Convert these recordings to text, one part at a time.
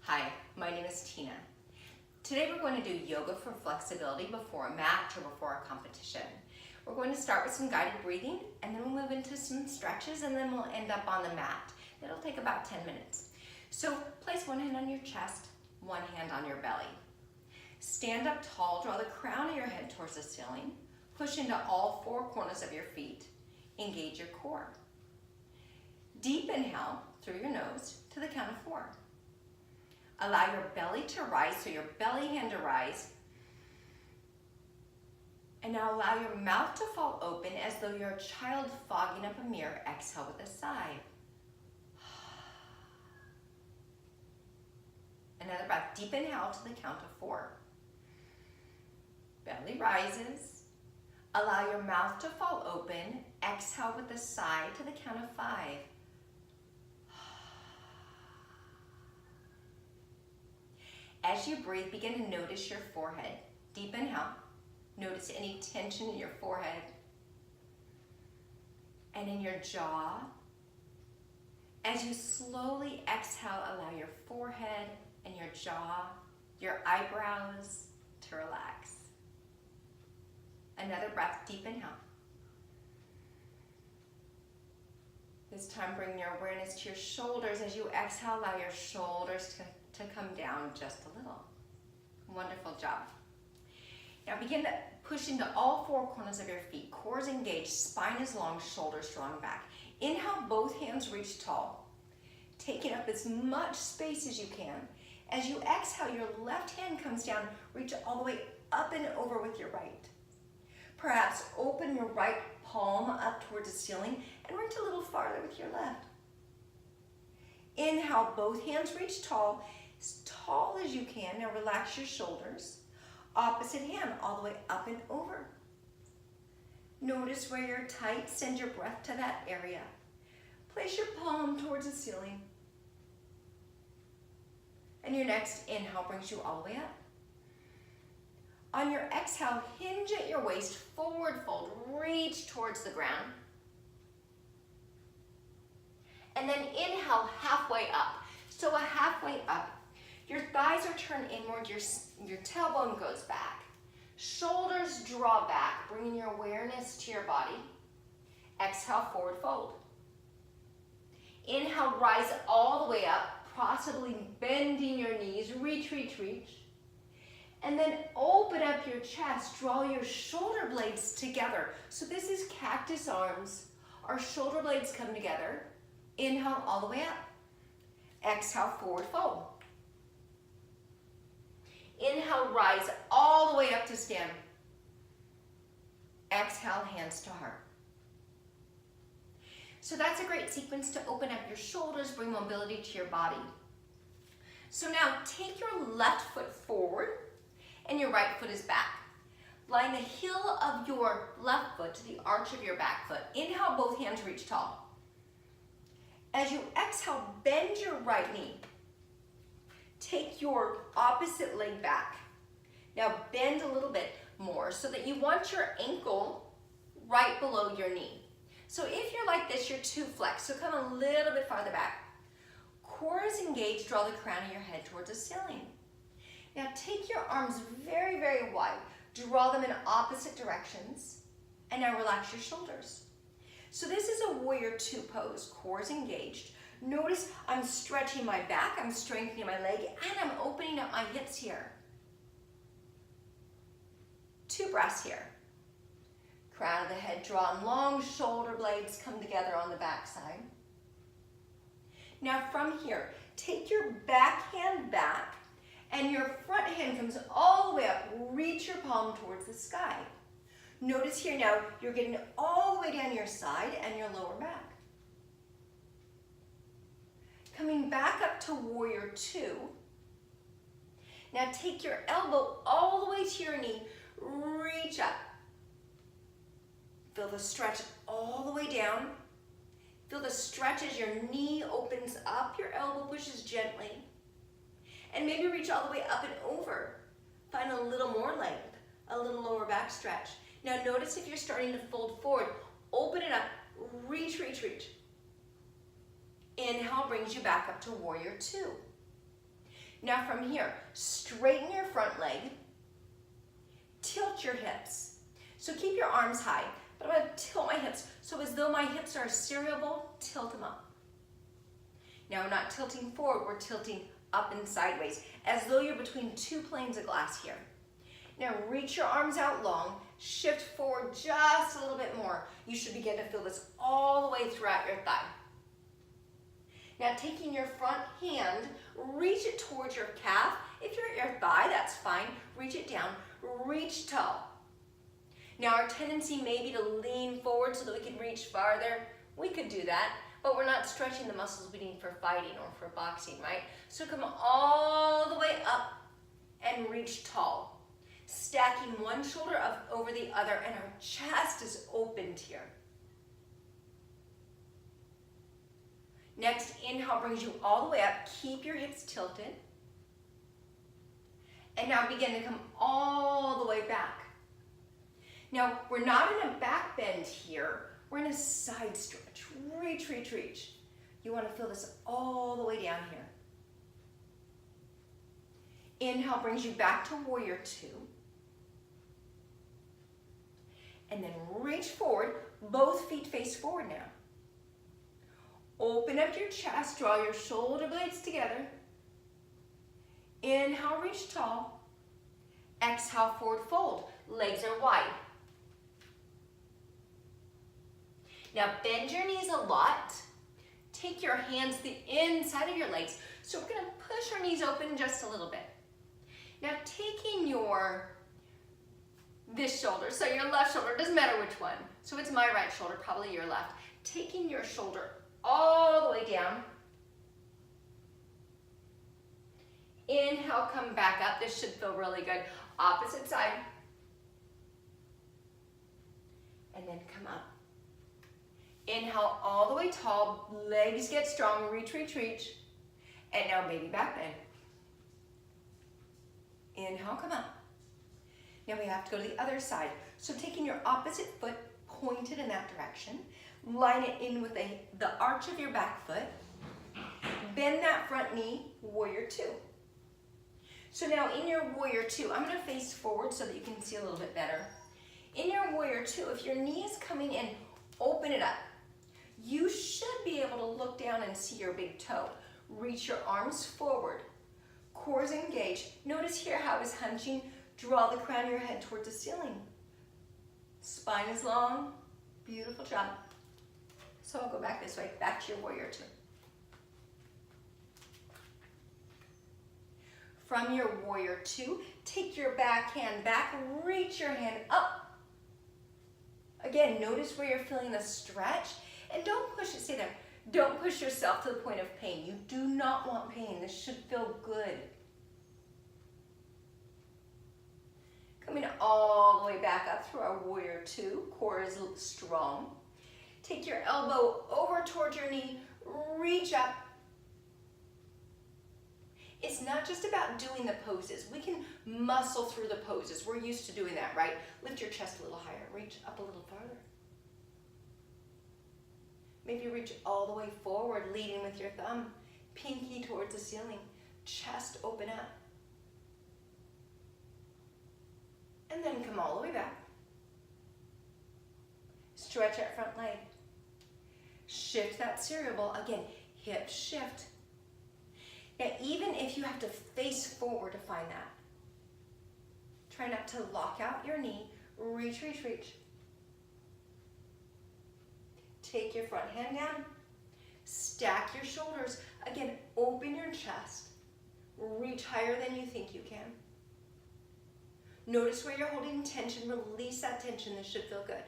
Hi, my name is Tina. Today we're going to do yoga for flexibility before a match or before a competition. We're going to start with some guided breathing and then we'll move into some stretches and then we'll end up on the mat. It'll take about 10 minutes. So place one hand on your chest, one hand on your belly. Stand up tall, draw the crown of your head towards the ceiling. Push into all four corners of your feet. Engage your core. Deep inhale through your nose to the count of 4. Allow your belly to rise, so your belly hand to rise. And now allow your mouth to fall open as though you're a child fogging up a mirror. Exhale with a sigh. Another breath. Deep inhale to the count of 4. Belly rises. Allow your mouth to fall open. Exhale with a sigh to the count of 5. As you breathe, begin to notice your forehead. Deep inhale. Notice any tension in your forehead and in your jaw. As you slowly exhale, allow your forehead and your jaw, your eyebrows to relax. Another breath. Deep inhale. This time, bring your awareness to your shoulders. As you exhale, allow your shoulders to come down just a little. Wonderful job. Now begin to push into all four corners of your feet. Core is engaged, spine is long, shoulders drawn back. Inhale, both hands reach tall, taking up as much space as you can. As you exhale, your left hand comes down, reach all the way up and over with your right. Perhaps open your right palm up towards the ceiling and reach a little farther with your left. Inhale, both hands reach tall, as tall as you can. Now relax your shoulders. Opposite hand, all the way up and over. Notice where you're tight. Send your breath to that area. Place your palm towards the ceiling. And your next inhale brings you all the way up. On your exhale, hinge at your waist, forward fold, reach towards the ground. And then inhale, halfway up. So a halfway up. Your thighs are turned inward, your tailbone goes back. Shoulders draw back, bringing your awareness to your body. Exhale, forward fold. Inhale, rise all the way up, possibly bending your knees. Reach, reach, reach. And then open up your chest, draw your shoulder blades together. So this is cactus arms. Our shoulder blades come together. Inhale all the way up. Exhale, forward fold. Inhale, rise all the way up to stand. Exhale, hands to heart. So that's a great sequence to open up your shoulders, bring mobility to your body. So now take your left foot forward and your right foot is back. Line the heel of your left foot to the arch of your back foot. Inhale, both hands reach tall. As you exhale, bend your right knee. Take your opposite leg back. Now bend a little bit more so that you want your ankle right below your knee. So if you're like this, you're too flexed, so come a little bit farther back. Core is engaged, draw the crown of your head towards the ceiling. Now take your arms very, very wide. Draw them in opposite directions. And now relax your shoulders. So this is a warrior two pose. Core is engaged. Notice I'm stretching my back, I'm strengthening my leg, and I'm opening up my hips here. 2 breaths here. Crown of the head drawn, long shoulder blades come together on the back side. Now from here, take your back hand back, and your front hand comes all the way up. Reach your palm towards the sky. Notice here now, you're getting all the way down your side and your lower back. Coming back up to warrior two. Now take your elbow all the way to your knee, reach up. Feel the stretch all the way down. Feel the stretch as your knee opens up, your elbow pushes gently. And maybe reach all the way up and over. Find a little more length, a little lower back stretch. Now notice if you're starting to fold forward, open it up, reach, reach, reach. Inhale brings you back up to warrior two. Now from here, straighten your front leg, tilt your hips. So keep your arms high, but I'm going to tilt my hips. So as though my hips are a cereal bowl, tilt them up. Now we're not tilting forward, we're tilting up and sideways, as though you're between two planes of glass here. Now reach your arms out long, shift forward just a little bit more. You should begin to feel this all the way throughout your thigh. Now taking your front hand, reach it towards your calf. If you're at your thigh, that's fine. Reach it down, reach tall. Now our tendency may be to lean forward so that we can reach farther. We could do that, but we're not stretching the muscles we need for fighting or for boxing, right? So come all the way up and reach tall. Stacking one shoulder up over the other, and our chest is opened here. Next, inhale brings you all the way up. Keep your hips tilted. And now begin to come all the way back. Now, we're not in a back bend here. We're in a side stretch. Reach, reach, reach. You want to feel this all the way down here. Inhale brings you back to warrior two. And then reach forward. Both feet face forward now. Open up your chest. Draw your shoulder blades together. Inhale, reach tall. Exhale, forward fold. Legs are wide. Now bend your knees a lot. Take your hands to the inside of your legs. So we're going to push our knees open just a little bit. Now taking this shoulder, so your left shoulder, doesn't matter which one. So it's my right shoulder, probably your left. Taking your shoulder all the way down. Inhale, come back up. This should feel really good. Opposite side. And then come up. Inhale all the way tall. Legs get strong. Reach, reach, reach. And now baby back bend. Inhale, come up. Now we have to go to the other side. So taking your opposite foot, pointed in that direction. Line it in with the arch of your back foot. Bend that front knee, warrior two. So now in your warrior two, I'm going to face forward so that you can see a little bit better. In your warrior two, if your knee is coming in, open it up. You should be able to look down and see your big toe. Reach your arms forward. Core is engaged. Notice here how it's hunching. Draw the crown of your head towards the ceiling. Spine is long. Beautiful job. So I'll go back this way, back to your warrior two. From your warrior two, take your back hand back, reach your hand up. Again, notice where you're feeling the stretch, and don't push it, stay there. Don't push yourself to the point of pain. You do not want pain. This should feel good. Coming all the way back up through our warrior two, core is strong. Take your elbow over towards your knee, reach up. It's not just about doing the poses. We can muscle through the poses. We're used to doing that, right? Lift your chest a little higher, reach up a little farther. Maybe reach all the way forward, leading with your thumb, pinky towards the ceiling, chest open up. And then come all the way back. Stretch that front leg. Shift that cereal bowl. Again, hip shift. Now, even if you have to face forward to find that, try not to lock out your knee. Reach, reach, reach. Take your front hand down. Stack your shoulders. Again, open your chest. Reach higher than you think you can. Notice where you're holding tension. Release that tension. This should feel good.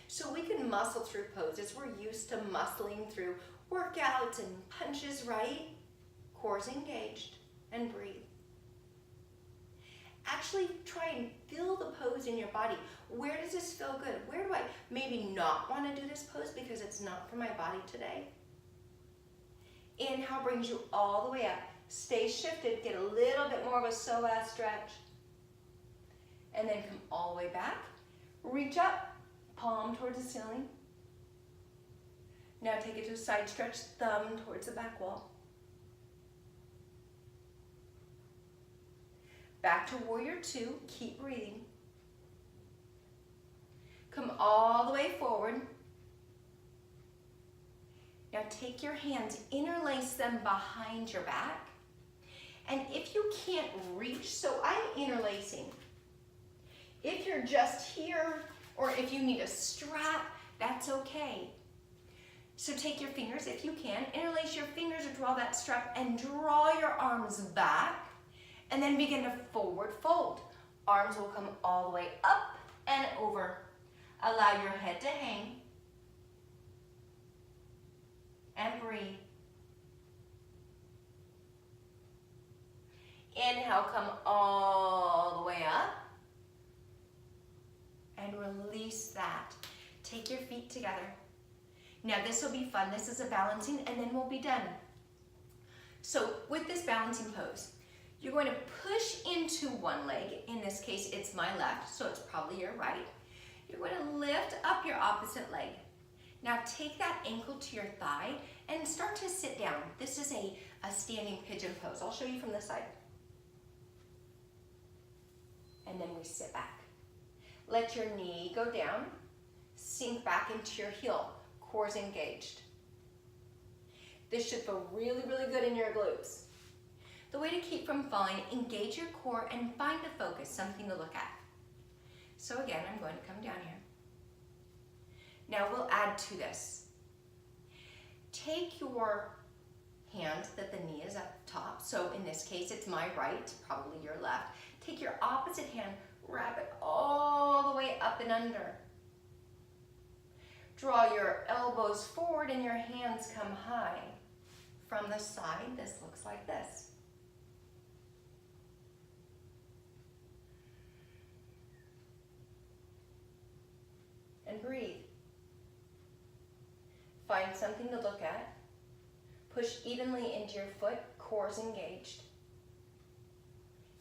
So we can muscle through poses. We're used to muscling through workouts and punches, right? Core's engaged, and breathe. Actually try and feel the pose in your body. Where does this feel good? Where do I maybe not want to do this pose because it's not for my body today? Inhale brings you all the way up. Stay shifted, get a little bit more of a psoas stretch. And then come all the way back. Reach up, palm towards the ceiling. Now take it to a side stretch, thumb towards the back wall. Back to warrior two, keep breathing. Come all the way forward. Now take your hands, interlace them behind your back. And if you can't reach, so I'm interlacing. If you're just here, or if you need a strap, that's okay. So take your fingers, if you can, interlace your fingers or draw that strap and draw your arms back, and then begin to forward fold. Arms will come all the way up and over. Allow your head to hang. And breathe. Inhale, come all the way up. And release that. Take your feet together. Now this will be fun. This is a balancing and then we'll be done. So with this balancing pose, you're going to push into one leg. In this case, it's my left, so it's probably your right. You're going to lift up your opposite leg. Now take that ankle to your thigh and start to sit down. This is a standing pigeon pose. I'll show you from the side. And then we sit back. Let your knee go down, sink back into your heel, core's engaged. This should feel really, really good in your glutes. The way to keep from falling, engage your core and find a focus, something to look at. So again, I'm going to come down here. Now we'll add to this. Take your hand that the knee is at the top. So in this case, it's my right, probably your left. Take your opposite hand, wrap it all the way up and under. Draw your elbows forward and your hands come high. From the side, this looks like this. And breathe. Find something to look at. Push evenly into your foot, core's engaged.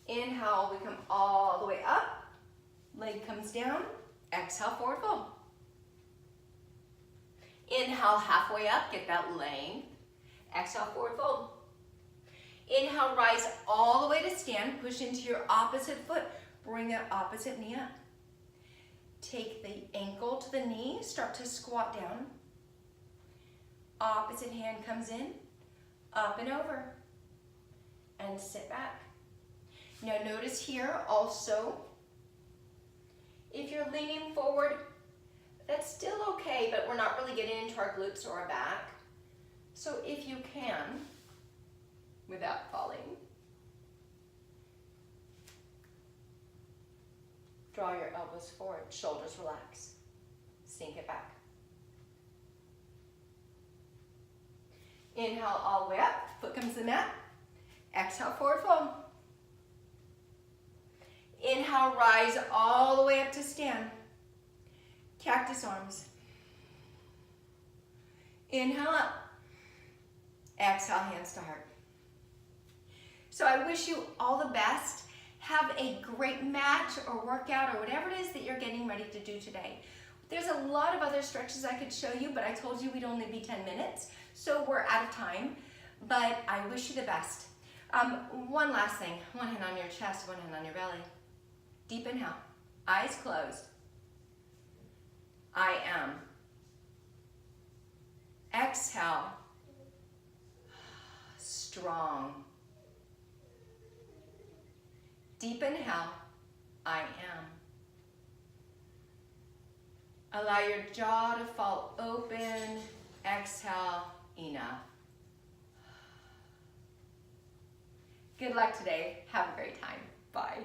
Inhale, we come all the way up. Leg comes down. Exhale, forward fold. Inhale, halfway up, get that length. Exhale, forward fold. Inhale, rise all the way to stand. Push into your opposite foot. Bring that opposite knee up. Take the ankle to the knee, start to squat down. Opposite hand comes in, up and over, and sit back. Now notice here also, if you're leaning forward, that's still okay, but we're not really getting into our glutes or our back. So if you can, without falling, draw your elbows forward, shoulders relax, sink it back. Inhale all the way up, foot comes to the mat. Exhale, forward fold. Inhale, rise all the way up to stand. Cactus arms. Inhale up. Exhale, hands to heart. So I wish you all the best. Have a great match or workout or whatever it is that you're getting ready to do today. There's a lot of other stretches I could show you, but I told you we'd only be 10 minutes, so we're out of time, but I wish you the best. One last thing, one hand on your chest, one hand on your belly. Deep inhale, eyes closed. I am. Exhale, strong. Deep inhale, I am. Allow your jaw to fall open. Exhale, enough. Good luck today. Have a great time. Bye.